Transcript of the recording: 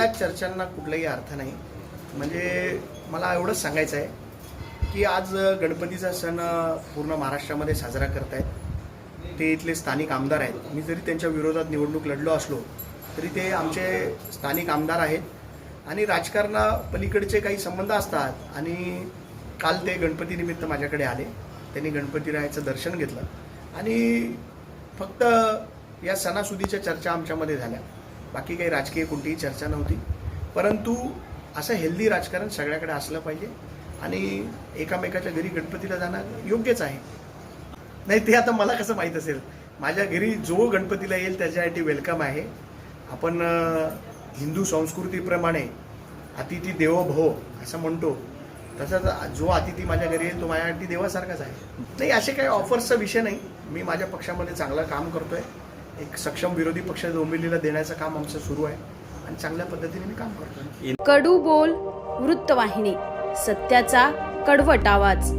या चर्चांना कुठलाही अर्थ नाही. म्हणजे मला एवढंच सांगायचं आहे की आज गणपतीचा सण पूर्ण महाराष्ट्रामध्ये साजरा करतायत. ते इथले स्थानिक आमदार आहेत. मी जरी त्यांच्या विरोधात निवडणूक लढलो असलो तरी ते आमचे स्थानिक आमदार आहेत आणि राजकारणापलीकडचे काही संबंध असतात. आणि काल ते गणपतीनिमित्त माझ्याकडे आले. त्यांनी गणपतीरायाचं दर्शन घेतलं आणि फक्त या सणासुदीच्या चर्चा आमच्यामध्ये झाल्या. बाकी काही राजकीय कोणतीही चर्चा नव्हती. परंतु असं हेल्दी राजकारण सगळ्याकडे असलं पाहिजे आणि एकामेकाच्या घरी गणपतीला जाणं योग्यच आहे. नाही ते आता मला कसं माहीत असेल. माझ्या घरी जो गणपतीला येईल त्याच्यासाठी वेलकम आहे. आपण हिंदू संस्कृतीप्रमाणे अतिथी देवो भव असं म्हणतो. तसंच जो अतिथी माझ्या घरी येईल तो माझ्यासाठी देवासारखाच आहे. नाही असे काही ऑफर्सचा विषय नाही. मी माझ्या पक्षामध्ये चांगलं काम करतोय. एक सक्षम विरोधी पक्ष डोंबिवलीला देण्याचं काम आमचं सुरू आहे आणि चांगल्या पद्धतीने मी काम करतोय. कडू बोल वृत्तवाहिनी, सत्याचा कडवट आवाज.